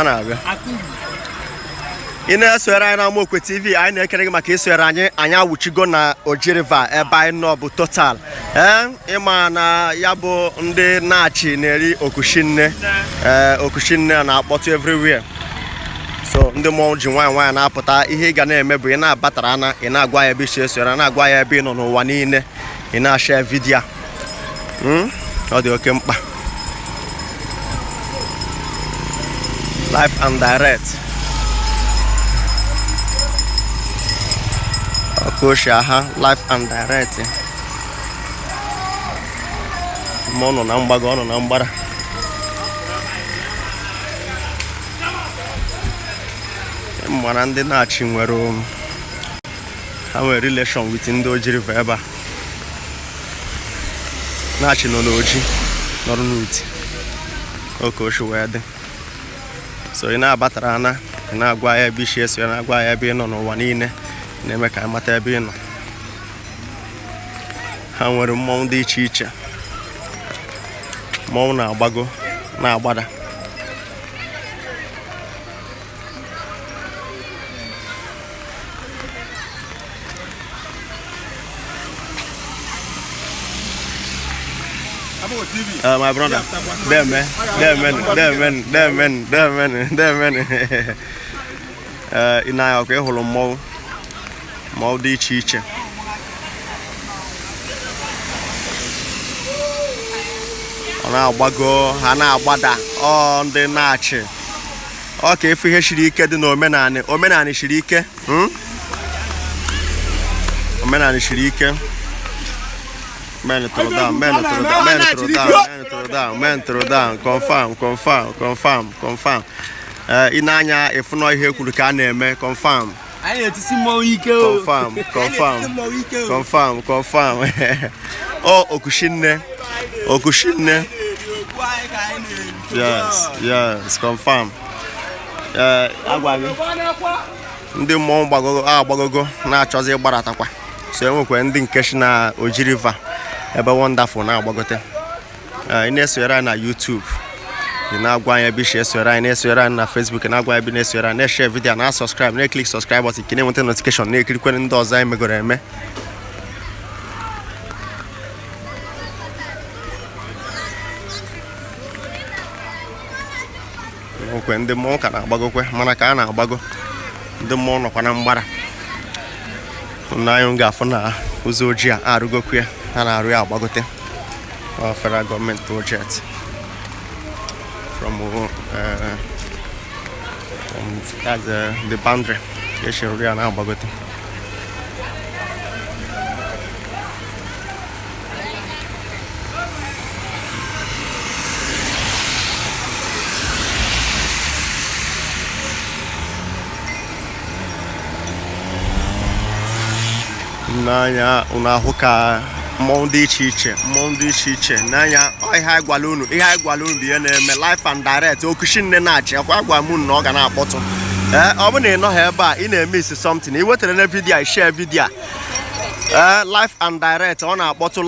na-abịa ị na-esonyere anyị na Amaokwe TV anyị na-ekele gị maka isonyere anyị awụchigo na Oji River ebe anyị nọ bụ total ịma na ya bụ ndị Nachi na-eri Shinne na-akpọtụ everywhere so ndị mmọnwụ ji nwayọ na-apụta ihe ị ga na-eme bụ ị na-abatara na ị na-agwa ya ebe isi esonyere na-agwa ya ebe ị nọ n'ụwa niile ị na-ashare vidio ọ dị oke mkpa live and direct Okosha live and direct ma ọ nọ na mgbago ọ nọ na mgbara mana ndị Nachi nwere relation with ndị Oji River ebe a Nachi nọ n'Oji nọrọ n'Uti Okosha wee dị so ị na-abatara ana ị na-agwa ya ebe isi eso ya na-agwa ya ebe ị nọ n'ụwa niile na-eme ka amata ebe ị nọ ha nwere mmọnwụ dị iche iche mmọnwụ na-agbago na-agbada my brother, there man. Ina okay, holo mo dị iche iche. Ọ na-agbago, ha na-agbada, ọ ndị Nachi. Ọ ka efu ihe shiri ike dị n'omenani shiri ike. Omenani shiri ike. Man throw down. Confirm. Inanya if no ihe kwuru ka na-eme confirm. Anyị etisi mmọnwụ ike o. Confirm. Oh, Okushinne. Yes, confirm. Agwa gị. Ndị mmọnwụ agbagogo na-achọzi ịgbaratakwa. So enwekwe ndị nke shi na Oji River ebe wonderful na-agbagote ị na-esonyere anyị na YouTube ị na-agwa anyị ebe isi esonyere anyị na-esonyere anyị na Facebook na-agwa ebe na-esonyere anyị na-share video na-subscribe na-click subscribe button ka na-enweta notification na-ekirikwe ndị ọzọ anyị megoro eme enwekwe ndị mmụọ ka na-agbagokwe mana ka a na-agbago ndị mmụọ nọkwa na mgbara anyị ga-afụ na ụzọ ojii a arụgokwu ya ha na-arụ ya agbagote federal government project from the boundary eshiri ya na-agbagote n'anya unu ahụ ka mmọnwụ dị iche iche n'anya ihe anyị gwara unu bụ ihe na-eme live and direct Okushinne Nachi agwa m na ọ ga na-akpọtụ ọ bụ na ị nọghị ebe a ị na-eme isi something ị wetara na vidio share vidio live and direct ọ na-akpọtụ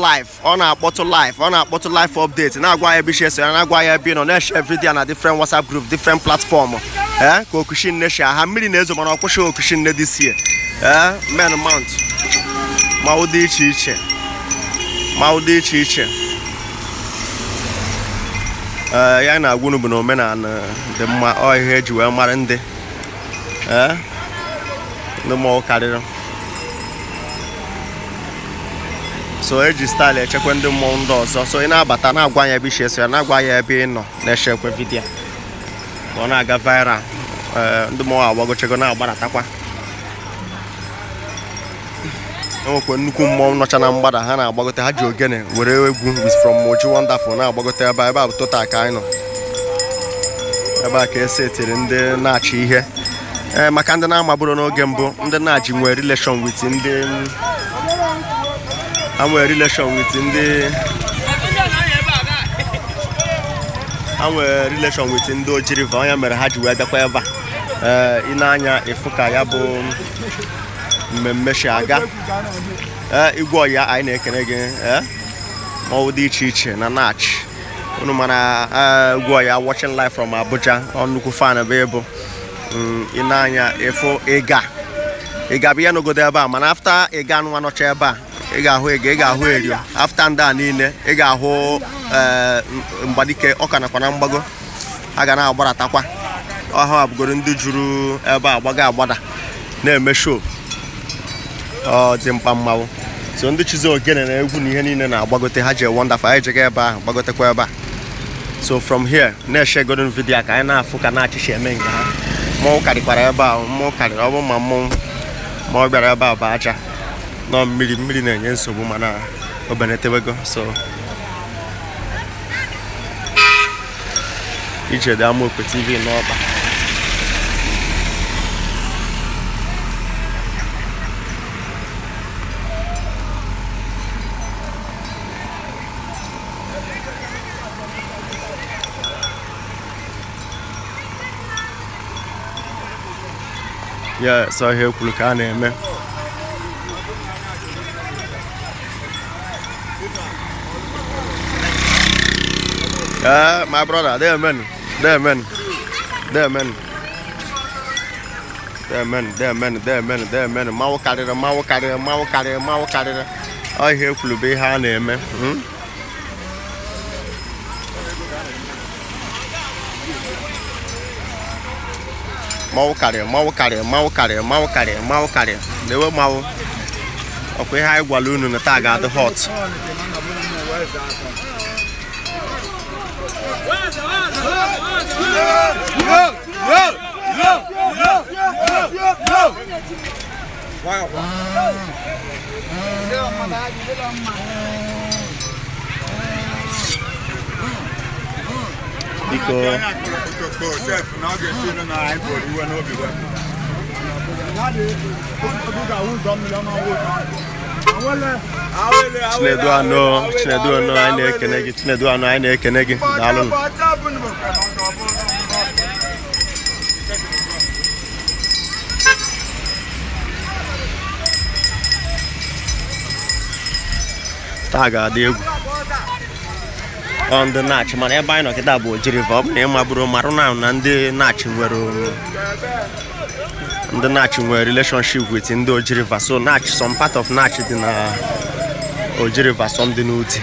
live update na-agwa ya ebe isi eso ya na-agwa ya ebe ị nọ na-share vidio na different WhatsApp group different platform ka Okushinne shi ha mmiri na-ezo mana ọkwụsị Okushinne this year men mount mawụ dị iche ya na-agwa unu bụ na omenala dị mma ọ ihe eji wee mara ndị mmụọ karịrị so eji style echekwa ndị mmụọ ndị ọzọ so ị na-abata na-agwa ya ebe isi eso ya na-agwa ya ebe ị nọ na-eshekwe vidio ka ọ na-aga viral ndị mmụọ agbagochego na-agbaratakwa enwekwe nnukwu mmọnwụ nọcha na mgbada ha na-agbagote ha ji ogene were egwu with from Oji Wonderful na-agbagote ebe a bụ total ka anyị nọ ebe a ka esetiri ndị Nachi ihe maka ndị na-amabụrụ n'oge mbụ ndị Nachi nwere relation with ndị Oji River onye mere ha ji wee bịakwa ebe a ị na-anya ịfụ ka ya bụ mmemme shi aga igwe ọya anyị na-ekene gị ma ọ dị iche iche na Nachi unu mana gwa ya watching live from Abuja nnukwu fan ebe ebo inanya efo ega bịa n'ogodo ebe a mana after ega nwa nọcha ebe a ị ga-ahụ ị ga-ahụ erio after ndị a niile ị ga-ahụ mgbadike ọka nakwa na mgbago ha ga na-agbaratakwa ọha abụgoro ndị juru ebe a agbada na-eme show ọ dị mkpa mmanwụ so ndị chizi ogene na egwu na ihe niile na-agbagote ha je wonderful anyị jega ebe ahụ gbagotekwa ebe a so from here na-eshe golden video ka anyị na-afụ ka Nachi si eme nke ha mmụọ karịkwara ebe a mmụọ karịrị ọ bụ ma mmụọ ma ọ bịara ebe a bụ aja nọ mmiri na-enye nsogbu mana o benetewego so ije dị Amaokwe TV n'ọba yeah, so here kwuru ka a na-eme my brother, there man. Mawo karịrị. Ọ ihe kwuru bụ ihe a na-eme. Mawo karịrị. Dewe mawo. Ọkwa ihe anyị gwara unu na taa ga-adị hot. Chinedu ano anyị na-ekene gị daalụ taa ga-adị egwu on the Nachi mana ebe anyị nọ kịta bụ Ojiriva ọ bụ na ịma bụrụ marụ na ndị Nachi nwere relationship with ndị Ojiriva so Nachi some part of Nachi dị na Ojiriva some dị n'Uti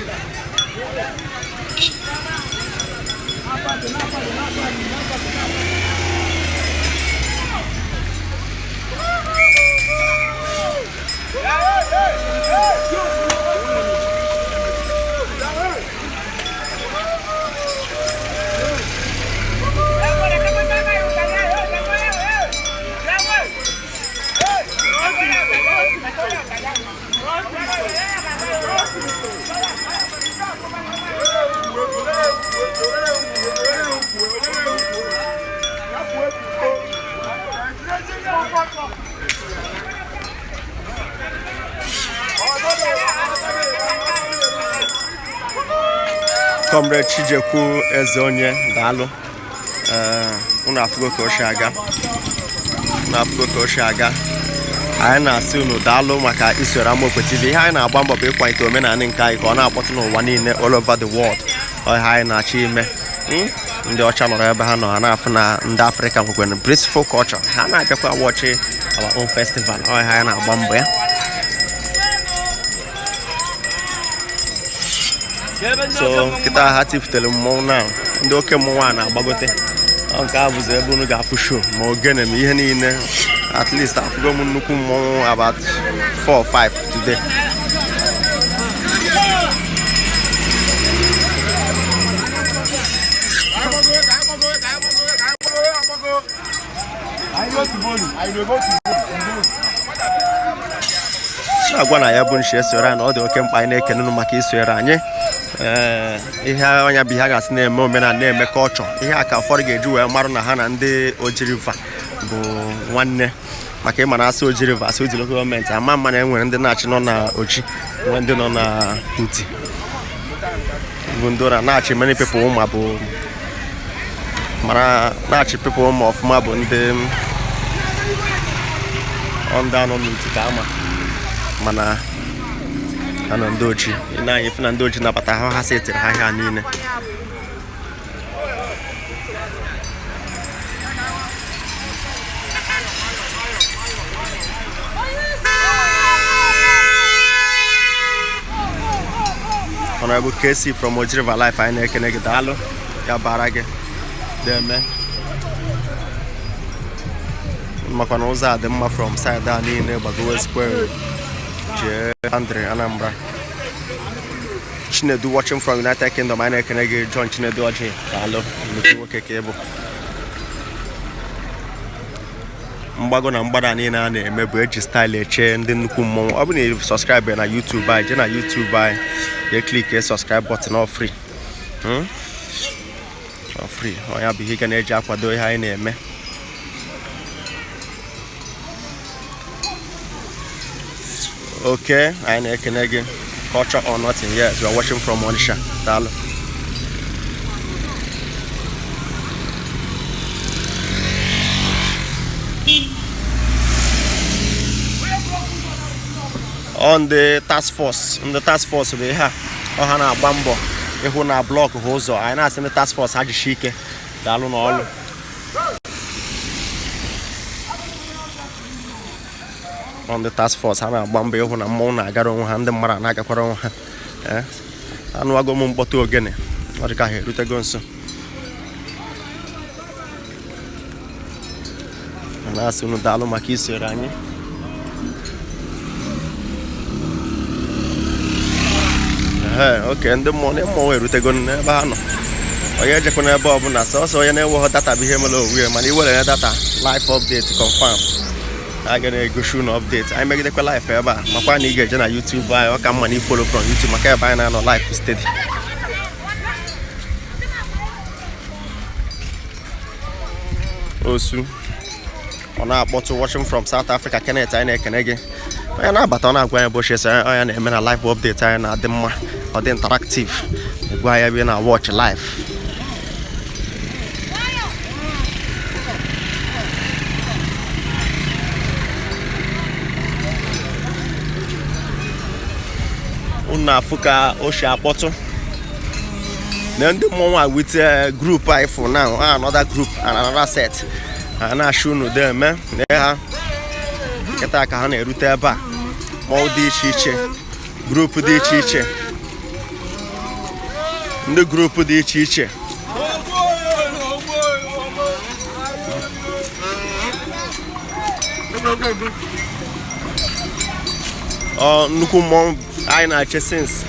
Comrade Chijekwu Ezeonye daalụ unu afụgo ka o si aga anyị na-asị unu daalụ maka isoro Amaokwe TV ihe anyị na-agba mbọ bụ ịkwalite omenala nke anyị ka ọ na-akpọtụ n'ụwa niile all over the world ọha anyị na-achọ ime ndị ọcha nọrọ ebe ha nọ ha na-afụ na ndị Afrịka nwekwara blissful culture ha na-abịakwa watch our own festival ọha anyị na-agba mbọ ya so kịta ha tifutere mmọnwụ na ndị oke mmọnwụ a na-agbagote nke a bụzi ebe unu ga-afụ show ma ogene ma ihe niile at least afụgo m nnukwu mmọnwụ about 4 or 5 today agwa na ya bụ nshi esoro anyị na ọ dị oke mkpa anyị na-ekene unu maka isoro anyị ihe onye bụ ihe a ga-asị na-eme omenala na-eme culture ihe a ka ụfọdụ ga-eji wee marụ na ha na ndị Ojiriva bụ nwanne maka ịma na asị Ojiriva asị Oji local gọọmenti ama mma na enwere ndị Nachi nọ na Oji nwee ndị nọ na Uti bụ ndị na Nachi many people ụma bụ mara Nachi people ụma ọfụma bụ ndị anọ n'Uti ka ama mana ha na ndị Oji na-anyị fụ na ndị Oji nabata ha ha setịrị ha ihe niile Honorable KC from Ojiriva Life. I know can get dalo. Ya barage. There man. Makanoza them from side down in Bago Square. Andre Anambra. Shinne do watching from United Kingdom. I know can get John Shinne do watching. Hello. Okay cable. Mbago na mgbada ni na na-emebu eji style eche ndị nnukwu mmọnwụ. Ọ bụ na subscribe na YouTube anyị, je na YouTube anyị, ye click subscribe button all free. All free. Ọ ya bụ ihe ga na-eji akwado ihe anyị na-eme. Okay, anyị na-ekene gị. Culture or nothing. Yes, we are watching from Onisha. Daalụ. On the task force be ha ọ ha na-agba mbọ ịhụ na blọk ha ụzọ anyị na-asị ndị task force ha jishi ike daalụ n'ọlụ. On the task force ha na-agba mbọ ịhụ na mmọnwụ na-agara onwe ha, ndị mmadụ na-agakwara onwe ha. Anụwago m mkpọtụ ogene ọ dị ka ha erutego nso. Na-asị unu daalụ maka isoro anyị. Okay, ndị mmụọ erutego n'ebe ha nọ. Onye ejekwa n'ebe ọ bụla sọsọ onye na-enweghị data bụ ihe mere owu mana iwere ya data live update confirm. A ga na-egosi unu update. Anyị megidekwa live ebe a makwa na ị ga-eje na YouTube anyị, ọ ka mma na ifolo from YouTube maka ebe anyị na-anọ live steady. Osu ọ na-akpọtụ watching from South Africa. Kenneth anyị na-ekene gị. Onye na-abata ọ na-agwa anyị bochesi onye na-eme na live update anyị na-adị mma, ọ dị interactive. Egwa ya bi na watch live. Unu afụ ka o si akpọtụ na ndị mmọnwụ with group anyị for now, another group and another set. Na-ashu unu dị eme na ha kịta ka ha na-erute ebe a. Mmọnwụ dị iche iche, group dị iche iche, ndị group dị iche iche. Nnukwu mmọnwụ anyị na-eche since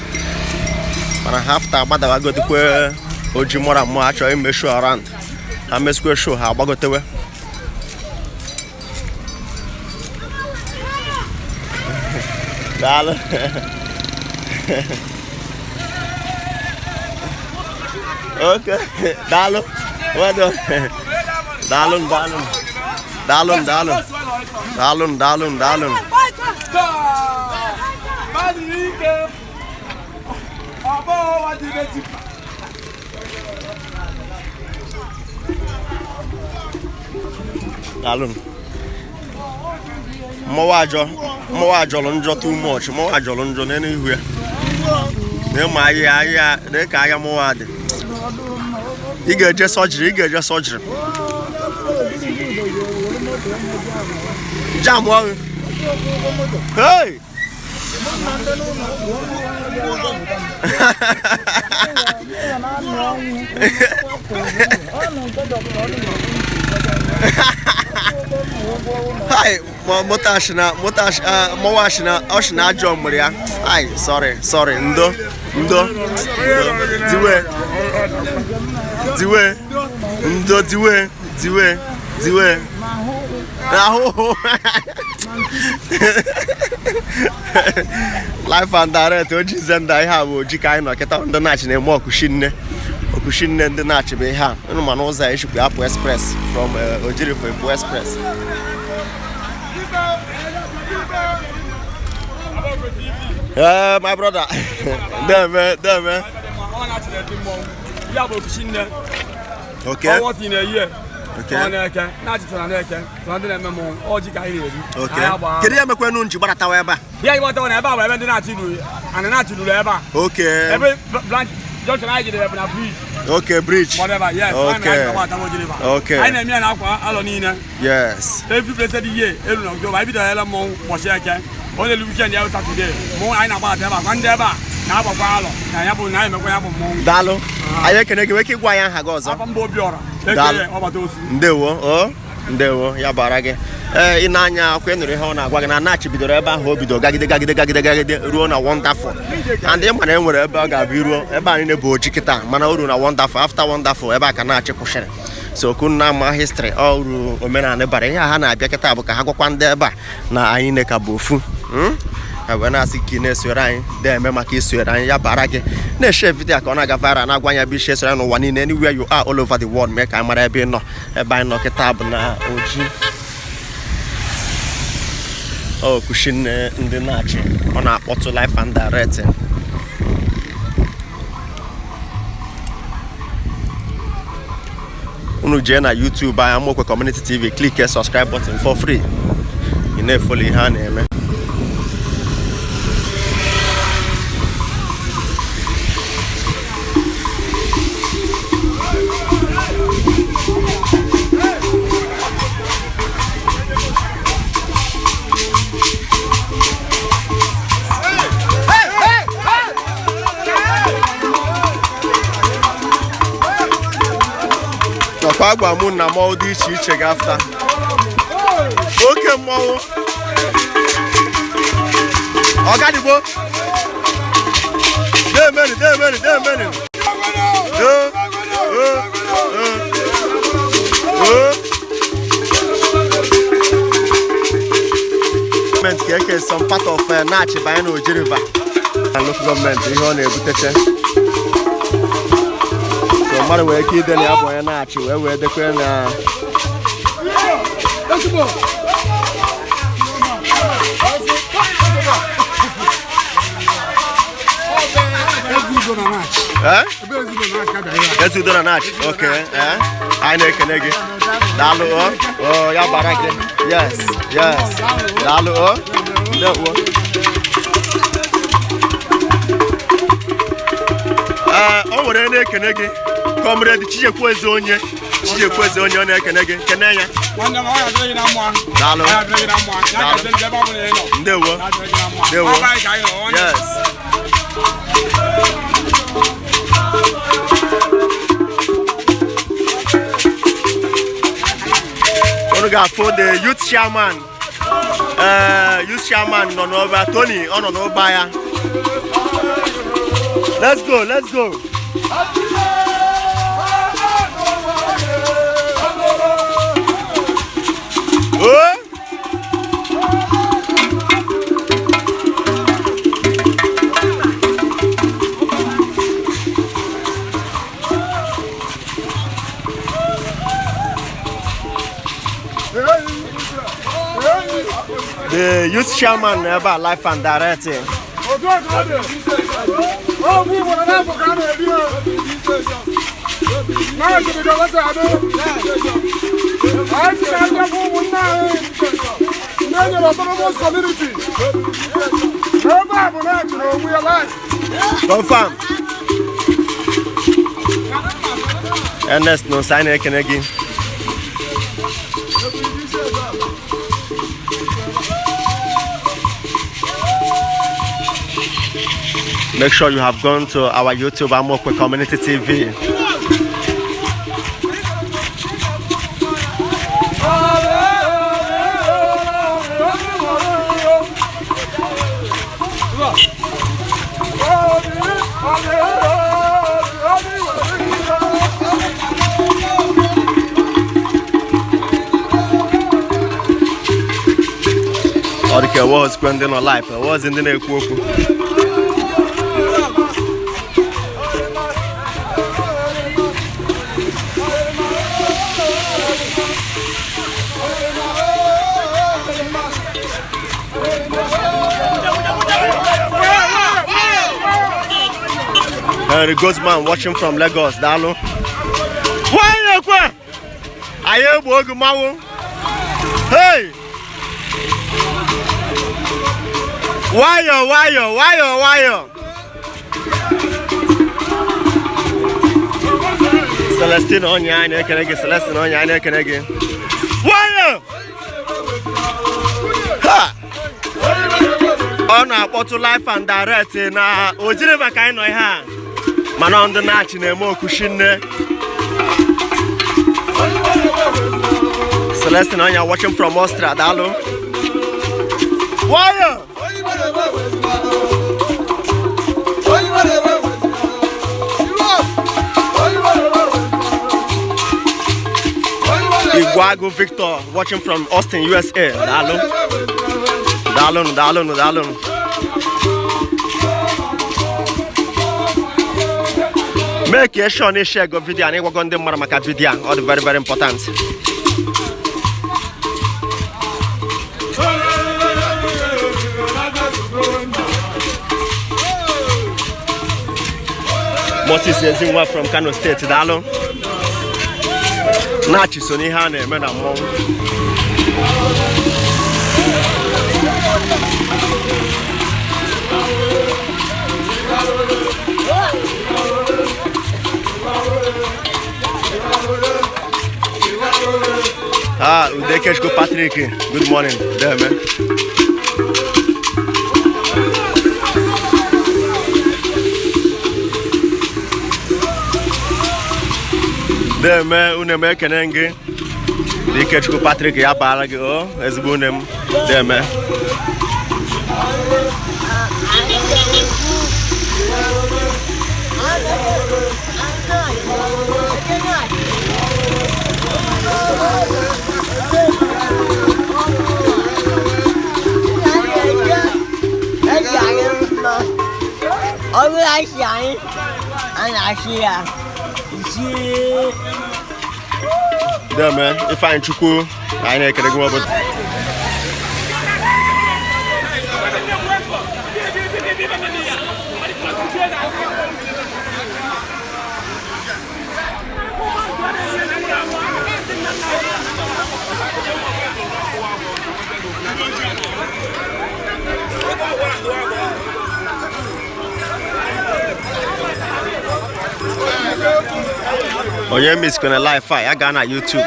mana ha after agbadawagotekwe oji mụra mmụọ achọghị ime show around. Ha mesikwe show ha agbagotewe. Daalụ. Okay, daalụ. Well done. Daalụ. Daalụ. Mmọnwụ ajọrọ njọ too much. Mmọnwụ ajọrọ njọ n'ihu ya. Na-eme ahịa dị ka ahịa mmọnwụ dị. Ị ga-eje surgery. Jam ọrụ. Hey! Hi, Motashina, Oshina John Maria. Hi, sorry, Ndo. Diwe. Life and direct, Oji Zenda, I have Oji Kaino, Keta, the Nachi, and more Shinne, and the Nachi, they have. No man knows I should be up Express from Ojiri for Express. My brother, there. Okay. What in a year? Okay. Okay. Can you make one unji but however? Yeah, you want to about when the Nachi do and not to do ever. Okay. Every blank Johnson I did have a bridge. Okay, bridge. Whatever, yes. Okay. I name an aqua alonina. Yes. Every place of the year, I be the Elamon was again. Only weekend out Saturday. More I know about ever. One ever. na bakwalo na ya bụ na emekwa ya bụ mmọnwụ daalụ anyị ekene gị weke gwa ya nha gị ọzọ afọ mba Obiora eke ọbata osu ndewo ya bara gị ị na-anya akwa ịnụrụ ihe ọ na-agwa gị na Nachi bidoro ebe ahụ o bido gagide ruo na Wonderful and ị ma na e nwere ebe ọ ga-abụ iruo ebe anyị na-ebu oji kịta mana o ruo na Wonderful after Wonderful ebe a ka Nachi kwụsịrị so kunna ama history ọ ru omenala bara ihe ha na-abịa kịta bụ ka ha gwakwa ndị ebe a na anyị na-eka bụ ofu ebe na-asị ka ị na-esonyere anyị na-eme maka isonyere anyị ya bara gị na-eshe vidio ka ọ na-aga viral na-agwa ya bụ ishe esonyere n'ụwa niile anywhere you are all over the world mee ka anyị mara ebe ị nọ ebe anyị nọ kịta bụ na oji Shinne ndị Nachi ọ na-akpọtụ live and direct unu jee na YouTube anyị Amokwe Community TV click subscribe button for free ị na-efolo ihe a na-eme agwa mụ na mmọnwụ dị iche iche ga-afta oke mmọnwụ ọgadigbo demeni ka eke some part of Nachi banye na Oji River and local government ihe ọ na-ebuteche mmadụ nwere ike ide na ya bụ onye Nachi wee dekwe na Ezudo na Nachi okay anyị na-ekene gị daalụ ya bara gị yes daalụ ndewo o nwere na-ekene gị Comrade Chijekweze onye ọ na-ekene gị kene ya daalụ ndewo yes unu ga-afụ the youth chairman nọ n'ọba Tony ọ nọ n'ụba ya let's go the youth chairman ebe live and direct confirm Ernest no sign ekene gị make sure you have gone to our YouTube Amokwe Community TV. Or the was spending on life, I was in the Enugu. The ghost man watching from Lagos, Dalo. Why you I am Bogumawo. Hey! Why? Celestine on ya, and I can get Celestine on ya, and I can again. Why? Ha! On a bottle life and direct na ojiriva ka anyị nọ ihe a mana ndị Nachi na-eme okwu Shinne. Celestine Onya watching from Austria, dalo. Wire! Iguago Victor watching from Austin, USA, dalo. Dalo. Make sure you share the video and you go on the Maramaka video. All very, very important. Moses is from Kano State, dalo. Nachi so ni hane me na mo. Ah, Udekeshko Patrick, good morning. There, man. There, man, uneme kenenge. Udekeshko Patrick, ya balagi oh, ezbunem. There, man. There, man, if I chuku, I ain't gonna go about. Onye miss kona live fire, I got on YouTube.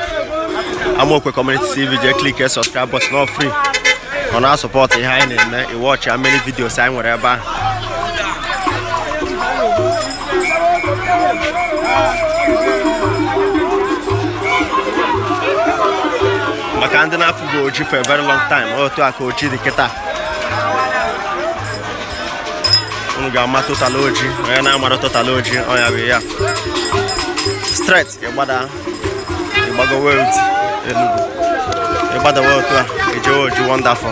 I'm okay community TV, just click the subscribe button, not free. On our support, you watch how many videos I whatever. Makandina for for a very long time. Oh, to a coach the keta. Ungama totalogy, and I'm a totalogy. Oh, yeah. Straight, your mother, your mother world, Enugu. Your mother world, it's wonderful.